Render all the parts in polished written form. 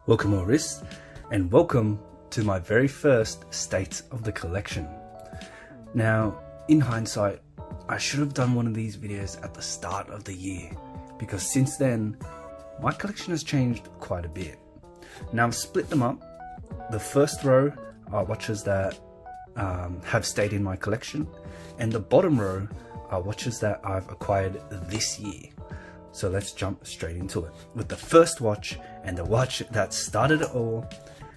Welcome Maurice, and welcome to my very first State of the Collection. Now, in hindsight, I should have done one of these videos at the start of the year, because since then, my collection has changed quite a bit. Now I've split them up. The first row are watches that have stayed in my collection, and the bottom row are watches that I've acquired this year. So let's jump straight into it. With the first watch, and the watch that started it all,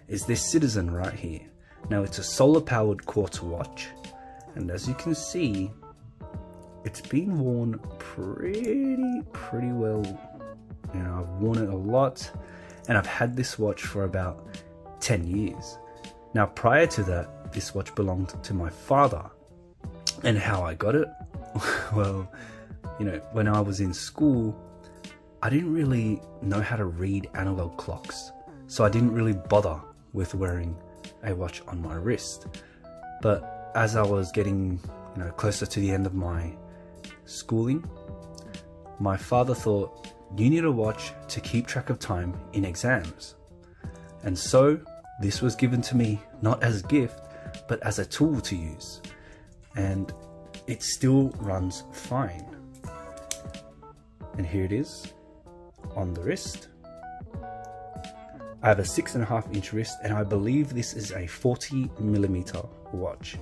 is this Citizen right here. Now it's a solar powered quartz watch, and as you can see, it's been worn pretty well. You know, I've worn it a lot, and I've had this watch for about 10 years. Now prior to that, this watch belonged to my father. And how I got it? Well, you know, when I was in school, I didn't really know how to read analog clocks, so I didn't really bother with wearing a watch on my wrist. But as I was getting, you know, closer to the end of my schooling, my father thought, you need a watch to keep track of time in exams. And so this was given to me not as a gift, but as a tool to use. And it still runs fine. And here it is on the wrist. I have a 6.5 inch wrist, and I believe this is a 40mm watch.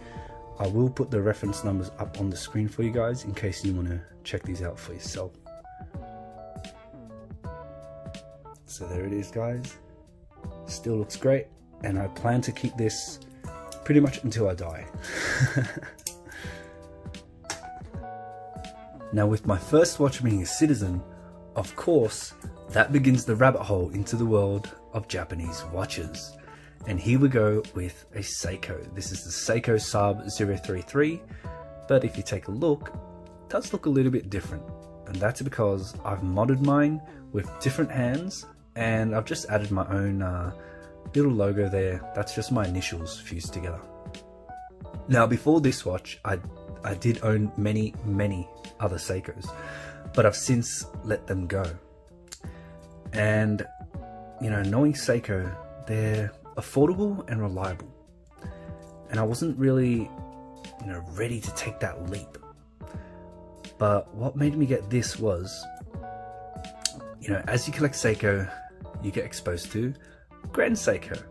I will put the reference numbers up on the screen for you guys in case you want to check these out for yourself. So there it is, guys. Still looks great, and I plan to keep this pretty much until I die. Now, with my first watch being a Citizen, of course, that begins the rabbit hole into the world of Japanese watches. And here we go with a Seiko. This is the Seiko Sub 033, but if you take a look, it does look a little bit different. And that's because I've modded mine with different hands, and I've just added my own little logo there. That's just my initials fused together. Now, before this watch, I did own many other Seikos, but I've since let them go. And you know, knowing Seiko, they're affordable and reliable, and I wasn't really, you know, ready to take that leap. But what made me get this was, you know, as you collect Seiko, you get exposed to Grand Seiko,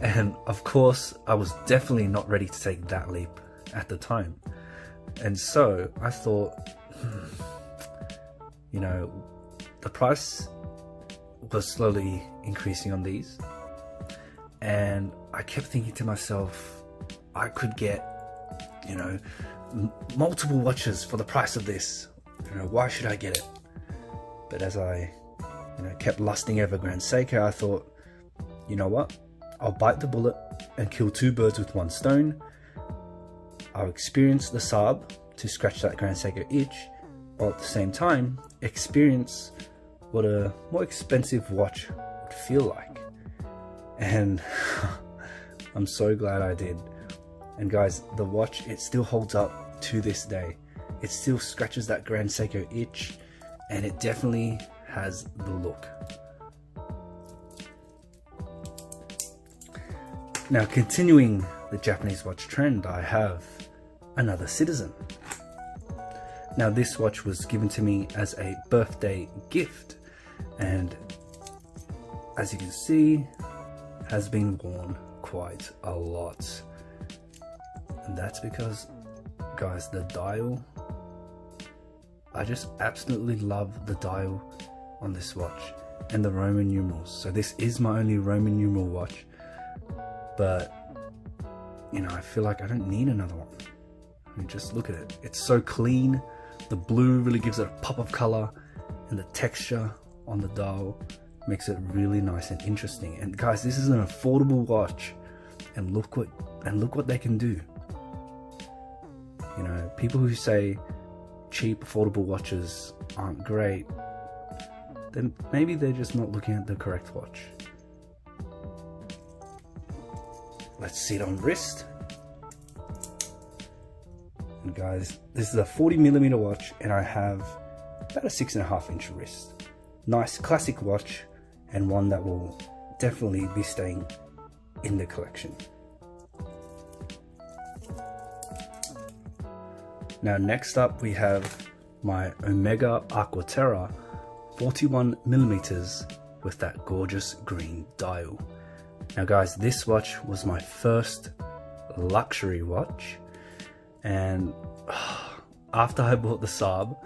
and of course I was definitely not ready to take that leap at the time. And so I thought, you know, the price was slowly increasing on these, and I kept thinking to myself, I could get, you know, multiple watches for the price of this. You know, why should I get it? But as I, you know, kept lusting over Grand Seiko, I thought, you know what? I'll bite the bullet and kill two birds with one stone. I'll experience the Saab to scratch that Grand Seiko itch, while at the same time experience what a more expensive watch would feel like. And I'm so glad I did. And guys, the watch, it still holds up to this day. It still scratches that Grand Seiko itch, and it definitely has the look. Now, continuing the Japanese watch trend, I have another Citizen. Now, this watch was given to me as a birthday gift, and as you can see, has been worn quite a lot. And that's because, guys, the dial, I just absolutely love the dial on this watch and the Roman numerals. So this is my only Roman numeral watch, but you know, I feel like I don't need another one. I mean, just look at it. It's so clean. The blue really gives it a pop of color, and the texture on the dial makes it really nice and interesting. And guys, this is an affordable watch, and look what they can do. You know, people who say cheap affordable watches aren't great, then maybe they're just not looking at the correct watch. Let's see it on wrist. And guys, this is a 40mm watch, and I have about a 6.5 inch wrist. Nice classic watch, and one that will definitely be staying in the collection. Now next up we have my Omega Aqua Terra 41mm with that gorgeous green dial. Now guys, this watch was my first luxury watch, and after I bought the Saab,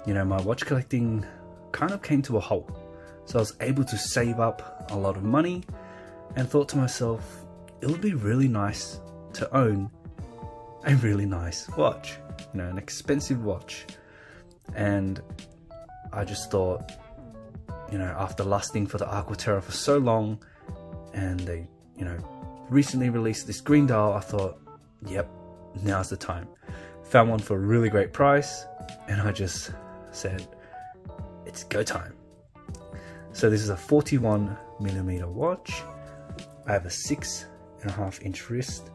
you know, my watch collecting kind of came to a halt. So I was able to save up a lot of money and thought to myself, it would be really nice to own a really nice watch, you know, an expensive watch. And I just thought, you know, after lusting for the Aqua Terra for so long, and they, you know, recently released this green dial, I thought, yep, now's the time. Found one for a really great price, and I just said, it's go time. So this is a 41mm watch. I have a 6.5-inch wrist,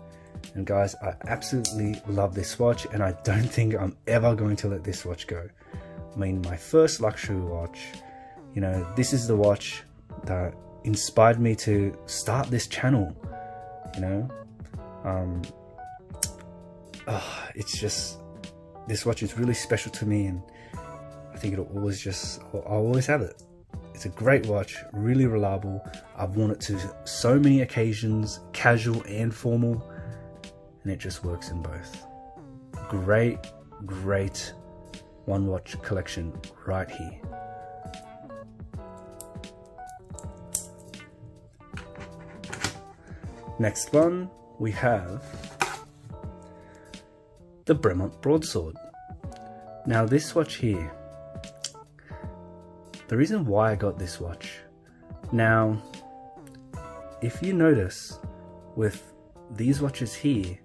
and guys, I absolutely love this watch, and I don't think I'm ever going to let this watch go. I mean, my first luxury watch, you know, this is the watch that inspired me to start this channel, you know. It's just, this watch is really special to me, and I think it'll always just, I'll always have it. It's a great watch, really reliable. I've worn it to so many occasions, casual and formal, and it just works in both. Great one watch collection right here. Next one, we have the Bremont Broadsword. Now this watch here, the reason why I got this watch, now if you notice with these watches here,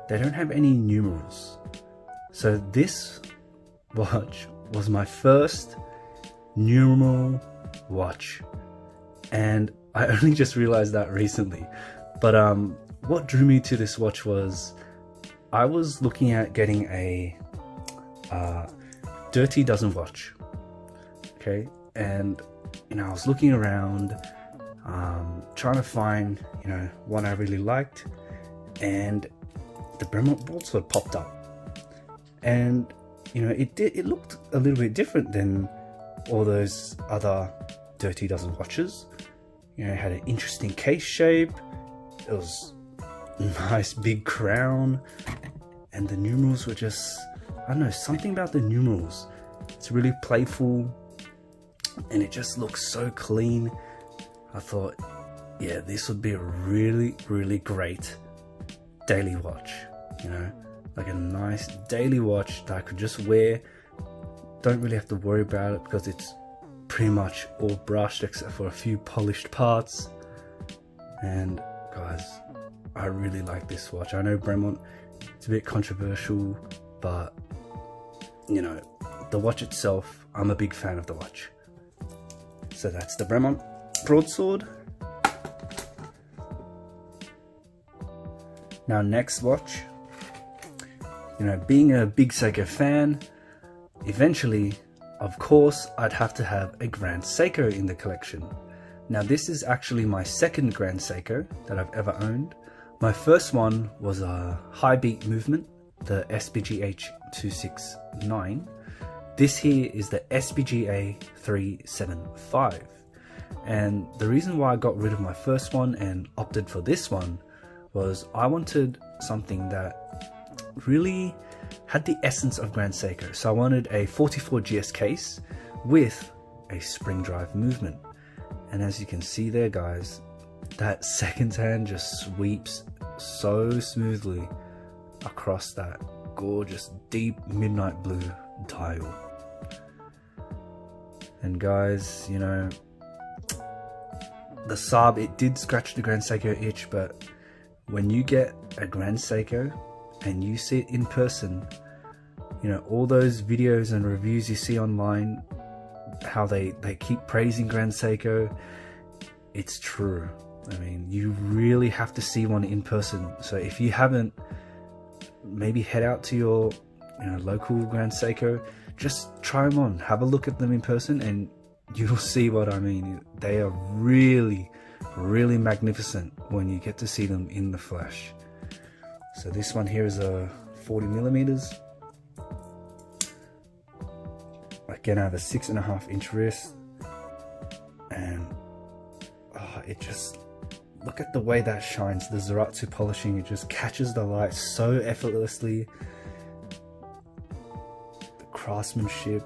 they don't have any numerals. So this watch was my first numeral watch, and I only just realized that recently. But what drew me to this watch was I was looking at getting a Dirty Dozen watch, okay, and you know, I was looking around, trying to find, you know, one I really liked, and the Bremont Broadsword popped up, and you know, it looked a little bit different than all those other Dirty Dozen watches. You know, it had an interesting case shape, it was a nice big crown, and the numerals were just, I don't know, something about the numerals, it's really playful, and it just looks so clean. I thought, yeah, this would be a really great daily watch, you know, like a nice daily watch that I could just wear, don't really have to worry about it because it's pretty much all brushed except for a few polished parts. And guys, I really like this watch. I know Bremont, it's a bit controversial, but you know, the watch itself, I'm a big fan of the watch. So that's the Bremont Broadsword. Now next watch, you know, being a big Seiko fan, eventually, of course, I'd have to have a Grand Seiko in the collection. Now this is actually my second Grand Seiko that I've ever owned. My first one was a high beat movement, the SBGH 269. This here is the SBGA 375. And the reason why I got rid of my first one and opted for this one was I wanted something that really had the essence of Grand Seiko. So I wanted a 44 GS case with a spring drive movement. And as you can see there, guys, that second hand just sweeps so smoothly across that gorgeous deep midnight blue dial. And guys, you know, the Saab, it did scratch the Grand Seiko itch, but when you get a Grand Seiko and you see it in person, you know, all those videos and reviews you see online, how they keep praising Grand Seiko, it's true. I mean, you really have to see one in person. So if you haven't, maybe head out to your, you know, local Grand Seiko, just try them on, have a look at them in person, and you'll see what I mean. They are really, really magnificent when you get to see them in the flesh. So this one here is a 40 millimeters. Again, I have a 6.5 inch wrist, and it just, look at the way that shines. The Zaratsu polishing, it just catches the light so effortlessly. The craftsmanship,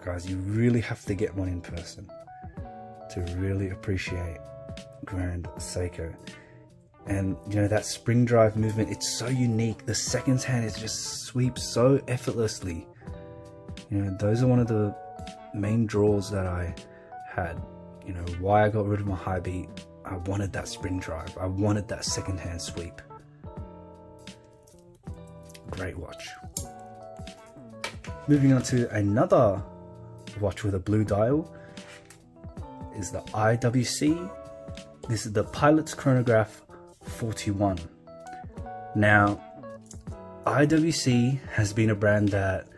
guys, you really have to get one in person to really appreciate Grand Seiko. And you know, that spring drive movement, it's so unique. The seconds hand is just sweeps so effortlessly. You know, those are one of the main draws that I had. You know, why I got rid of my high beat. I wanted that spring drive. I wanted that second hand sweep. Great watch. Moving on to another watch with a blue dial is the IWC. This is the Pilot's Chronograph 41. Now, IWC has been a brand that,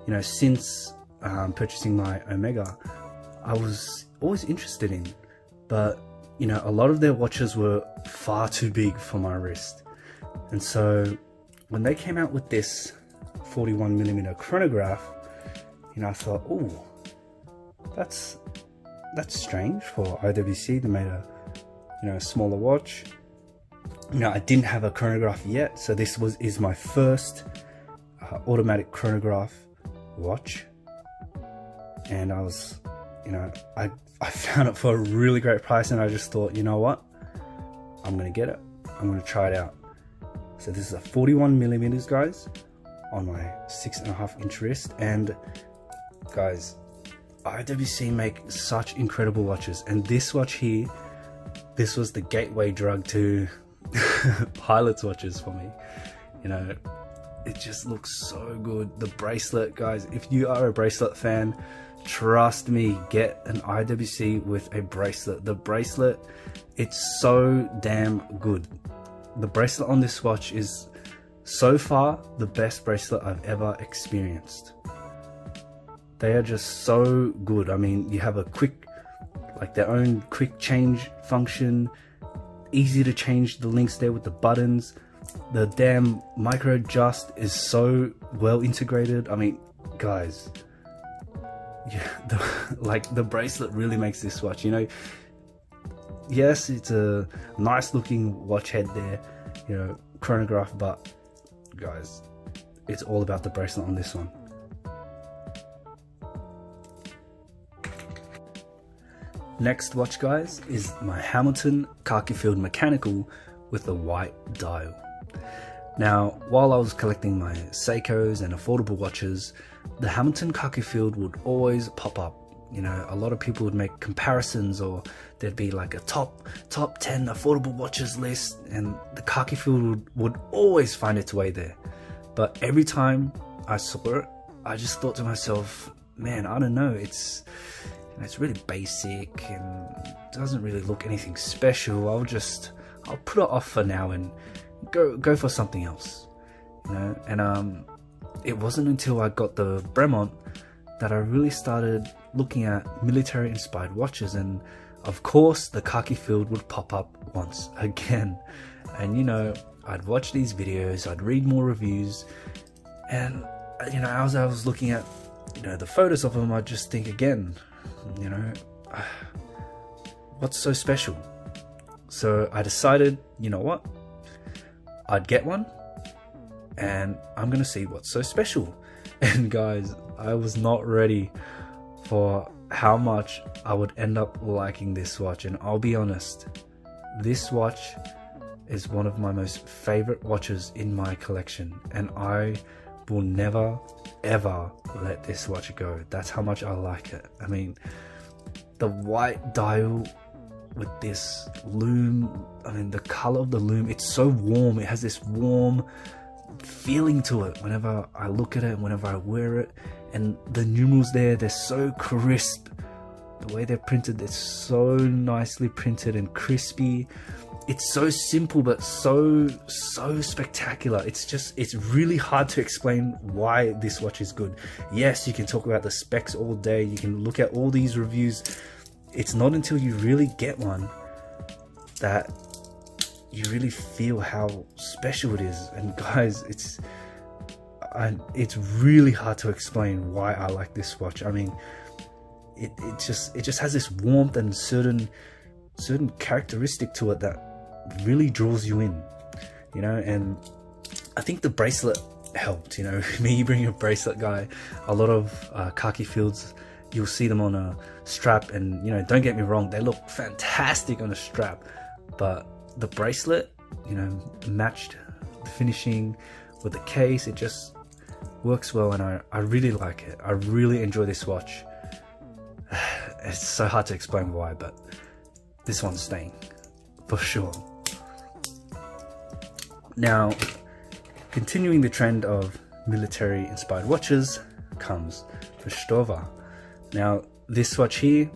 you know, since purchasing my Omega, I was always interested in, but you know, a lot of their watches were far too big for my wrist. And so when they came out with this 41mm chronograph, you know, I thought, oh, that's strange for IWC. They made a, you know, a smaller watch. You know, I didn't have a chronograph yet, so this is my first automatic chronograph watch. And I was, you know, I found it for a really great price, and I just thought, you know what, I'm gonna get it. I'm gonna try it out. So this is a 41mm, guys, on my 6.5 inch wrist. And guys, IWC make such incredible watches, and this watch here, this was the gateway drug to Pilot's watches for me. You know, it just looks so good. The bracelet, guys, if you are a bracelet fan, trust me, get an IWC with a bracelet. The bracelet, it's so damn good. The bracelet on this watch is so far the best bracelet I've ever experienced. They are just so good. I mean, you have a quick, like their own quick change function, easy to change the links there with the buttons. The damn micro adjust is so well integrated. I mean, guys, yeah, the bracelet really makes this watch, you know. Yes, it's a nice looking watch head there, you know, chronograph, but guys, it's all about the bracelet on this one. Next watch, guys, is my Hamilton Khaki Field Mechanical with a white dial. Now, while I was collecting my Seikos and affordable watches, the Hamilton Khaki Field would always pop up. You know, a lot of people would make comparisons, or there'd be like a top 10 affordable watches list, and the Khaki Field would always find its way there. But every time I saw it, I just thought to myself, man, I don't know, it's really basic and doesn't really look anything special. I'll put it off for now and go for something else, you know. And it wasn't until I got the Bremont that I really started looking at military inspired watches, and of course the Khaki Field would pop up once again. And you know, I'd watch these videos, I'd read more reviews, and you know, as I was looking at, you know, the photos of them, I'd just think again, you know, what's so special? So I decided, you know what, I'd get one and I'm gonna see what's so special. And guys, I was not ready for how much I would end up liking this watch. And I'll be honest, this watch is one of my most favorite watches in my collection, and I will never ever let this watch go. That's how much I like it. I mean, the white dial with this lume, I mean, the color of the lume, it's so warm. It has this warm feeling to it whenever I look at it and whenever I wear it. And the numerals there, they're so crisp. The way they're printed, it's so nicely printed and crispy. it's so simple but so spectacular. It's really hard to explain why this watch is good. Yes, you can talk about the specs all day, you can look at all these reviews. It's not until you really get one that you really feel how special it is. And guys, it's really hard to explain why I like this watch. I mean, it just has this warmth and certain characteristic to it that really draws you in, you know. And I think the bracelet helped, you know. Me being a bracelet guy, a lot of khaki fields, you'll see them on a strap, and you know, don't get me wrong, they look fantastic on a strap, but the bracelet, you know, matched the finishing with the case. It just works well, and I really like it. I really enjoy this watch. It's so hard to explain why, but this one's staying for sure. Now, continuing the trend of military inspired watches comes the Stowa. Now, this watch here,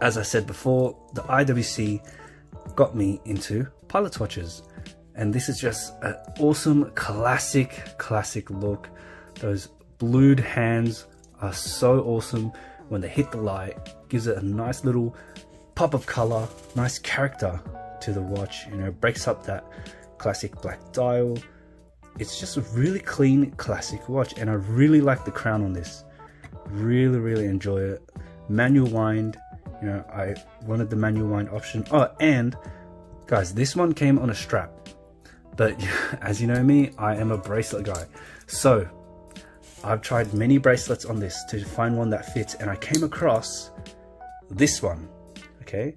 as I said before, the IWC got me into pilot watches, and this is just an awesome classic look. Those blued hands are so awesome. When they hit the light, gives it a nice little pop of color, nice character to the watch, you know, breaks up that classic black dial. It's just a really clean classic watch, and I really like the crown on this. Really enjoy it. Manual wind, you know, I wanted the manual wind option. Oh, and guys, this one came on a strap, but as you know me, I am a bracelet guy, so I've tried many bracelets on this to find one that fits, and I came across this one. Okay,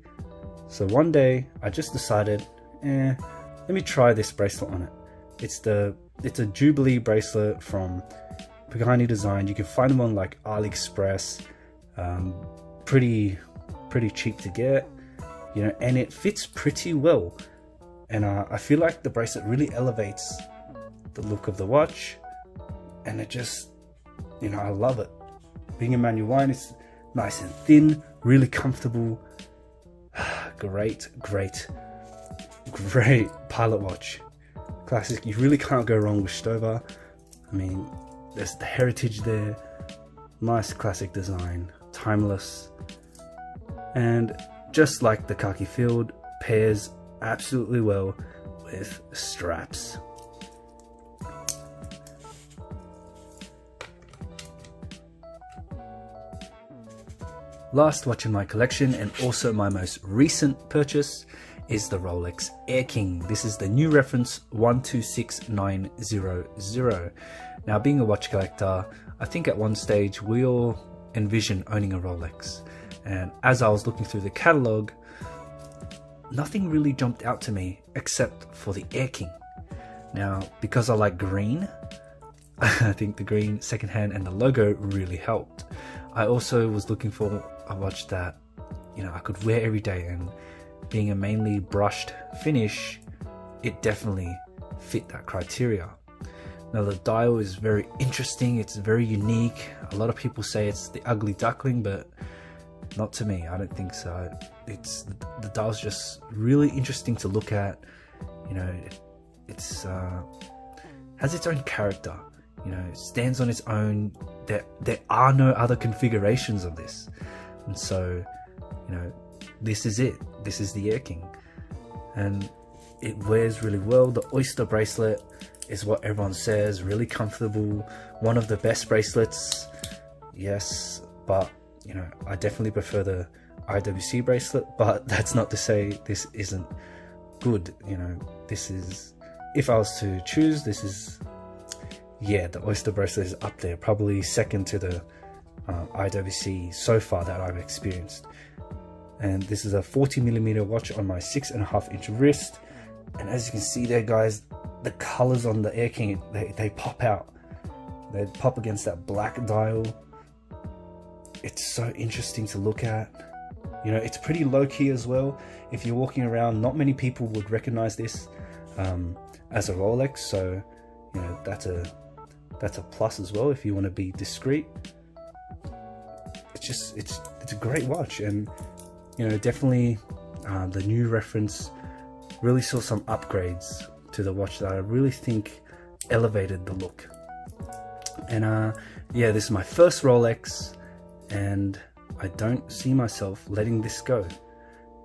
so one day I just decided, let me try this bracelet on it. It's a Jubilee bracelet from Pagani Design. You can find them on like AliExpress, pretty cheap to get, you know, and it fits pretty well. And I feel like the bracelet really elevates the look of the watch, and it just, you know, I love it. Being a manual wind, it's nice and thin, really comfortable. Great pilot watch. Classic. You really can't go wrong with Stowa. I mean, there's the heritage there, nice classic design, timeless, and just like the khaki field, pairs absolutely well with straps. Last watch in my collection, and also my most recent purchase, is the Rolex Air-King. This is the new reference 126900. Now, being a watch collector, I think at one stage we all envision owning a Rolex, and as I was looking through the catalogue, nothing really jumped out to me except for the Air-King. Now, because I like green, I think the green secondhand and the logo really helped. I also was looking for a watch that, you know, I could wear every day, and being a mainly brushed finish, it definitely fit that criteria. Now, the dial is very interesting, it's very unique. A lot of people say it's the ugly duckling, but not to me. I don't think so. It's the dial's just really interesting to look at. You know, it's has its own character. You know, it stands on its own. There are no other configurations of this, and so, you know, this is it. This is the Air-King, and it wears really well. The oyster bracelet is what everyone says, really comfortable, one of the best bracelets, yes, but you know, I definitely prefer the IWC bracelet, but that's not to say this isn't good. You know, this is, if I was to choose, this is, yeah, the oyster bracelet is up there, probably second to the IWC so far that I've experienced. And this is a 40mm watch on my 6.5-inch wrist, and as you can see there, guys, the colors on the Air-King, they pop out. They pop against that black dial. It's so interesting to look at. You know, it's pretty low-key as well. If you're walking around, not many people would recognize this as a Rolex, so you know, that's a plus as well if you want to be discreet. It's a great watch, and you know, definitely the new reference really saw some upgrades to the watch that I really think elevated the look. And yeah, this is my first Rolex, and I don't see myself letting this go.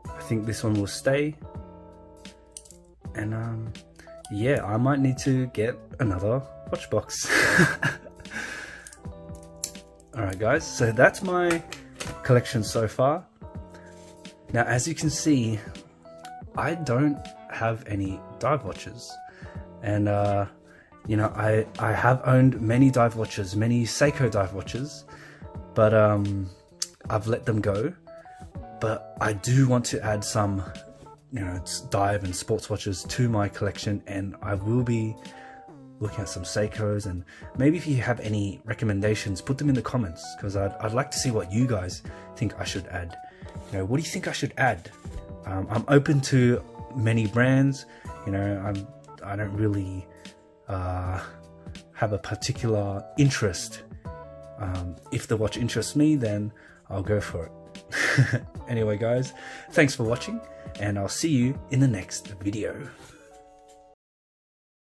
I think this one will stay, and yeah, I might need to get another watch box. Alright guys, so that's my collection so far. Now as you can see, I don't have any dive watches, and you know, I have owned many dive watches, many Seiko dive watches, but I've let them go. But I do want to add some, you know, dive and sports watches to my collection, and I will be looking at some Seikos. And maybe if you have any recommendations, put them in the comments, because I'd like to see what you guys think I should add. You know, what do you think I should add? I'm open to many brands. You know, I don't really have a particular interest. If the watch interests me, then I'll go for it. Anyway guys, thanks for watching, and I'll see you in the next video.